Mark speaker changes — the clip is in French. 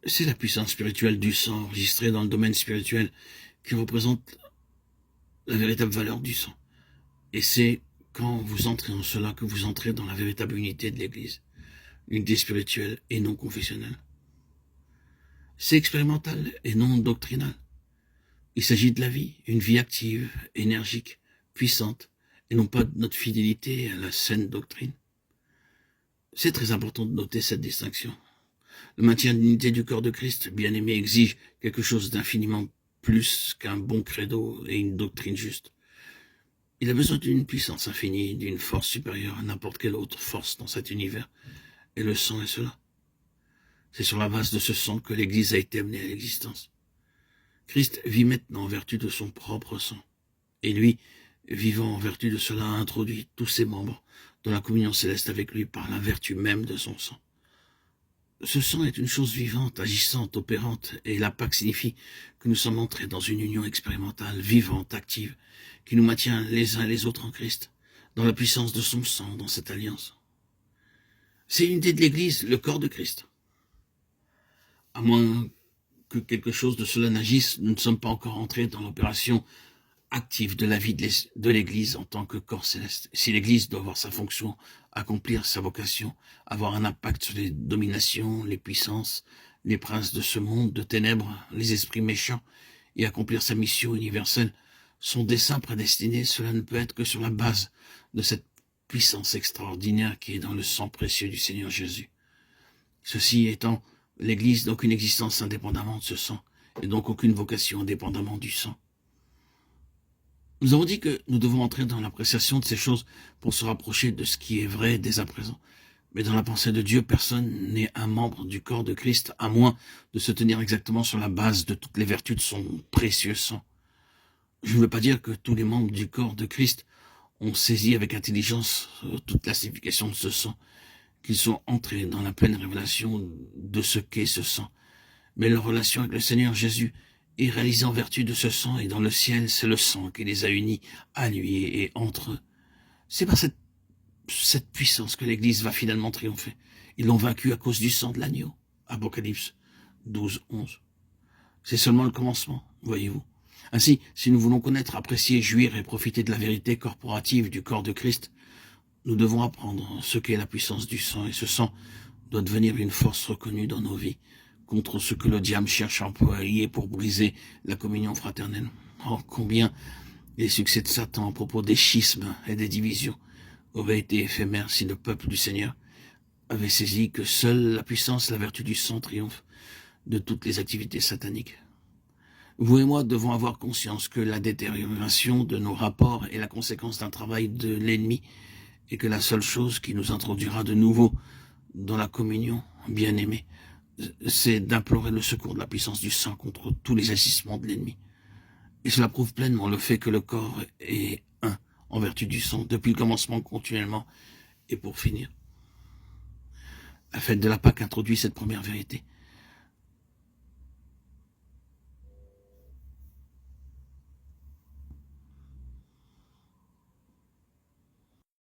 Speaker 1: C'est la puissance spirituelle du sang enregistrée dans le domaine spirituel qui représente la véritable valeur du sang. Et c'est quand vous entrez en cela que vous entrez dans la véritable unité de l'Église, unité spirituelle et non confessionnelle. C'est expérimental et non doctrinal. Il s'agit de la vie, une vie active, énergique, puissante, et non pas de notre fidélité à la saine doctrine. C'est très important de noter cette distinction. Le maintien de l'unité du corps de Christ, bien-aimé, exige quelque chose d'infiniment plus qu'un bon credo et une doctrine juste. Il a besoin d'une puissance infinie, d'une force supérieure à n'importe quelle autre force dans cet univers. Et le sang est cela. C'est sur la base de ce sang que l'Église a été amenée à l'existence. Christ vit maintenant en vertu de son propre sang. Et lui, vivant en vertu de cela, a introduit tous ses membres dans la communion céleste avec lui par la vertu même de son sang. Ce sang est une chose vivante, agissante, opérante, et la Pâque signifie que nous sommes entrés dans une union expérimentale, vivante, active, qui nous maintient les uns et les autres en Christ, dans la puissance de son sang, dans cette alliance. C'est l'unité de l'Église, le corps de Christ. À moins que quelque chose de cela n'agisse, nous ne sommes pas encore entrés dans l'opération active de la vie de l'Église en tant que corps céleste. Si l'Église doit avoir sa fonction, accomplir sa vocation, avoir un impact sur les dominations, les puissances, les princes de ce monde de ténèbres, les esprits méchants, et accomplir sa mission universelle, son dessein prédestiné, cela ne peut être que sur la base de cette puissance extraordinaire qui est dans le sang précieux du Seigneur Jésus. Ceci étant, l'Église n'a aucune existence indépendamment de ce sang, et donc aucune vocation indépendamment du sang. Nous avons dit que nous devons entrer dans l'appréciation de ces choses pour se rapprocher de ce qui est vrai dès à présent. Mais dans la pensée de Dieu, personne n'est un membre du corps de Christ, à moins de se tenir exactement sur la base de toutes les vertus de son précieux sang. Je ne veux pas dire que tous les membres du corps de Christ ont saisi avec intelligence toute la signification de ce sang, qu'ils sont entrés dans la pleine révélation de ce qu'est ce sang. Mais leur relation avec le Seigneur Jésus est réalisée en vertu de ce sang, et dans le ciel, c'est le sang qui les a unis à lui et entre eux. C'est par cette puissance que l'Église va finalement triompher. Ils l'ont vaincu à cause du sang de l'agneau. Apocalypse 12, 11. C'est seulement le commencement, voyez-vous. Ainsi, si nous voulons connaître, apprécier, jouir et profiter de la vérité corporative du corps de Christ, nous devons apprendre ce qu'est la puissance du sang, et ce sang doit devenir une force reconnue dans nos vies, contre ce que le diable cherche à employer pour briser la communion fraternelle. Oh, combien les succès de Satan à propos des schismes et des divisions auraient été éphémères si le peuple du Seigneur avait saisi que seule la puissance et la vertu du sang triomphent de toutes les activités sataniques. Vous et moi devons avoir conscience que la détérioration de nos rapports est la conséquence d'un travail de l'ennemi, et que la seule chose qui nous introduira de nouveau dans la communion, bien-aimée, c'est d'implorer le secours de la puissance du sang contre tous les agissements de l'ennemi. Et cela prouve pleinement le fait que le corps est un en vertu du sang, depuis le commencement continuellement. Et pour finir, la fête de la Pâque introduit cette première vérité.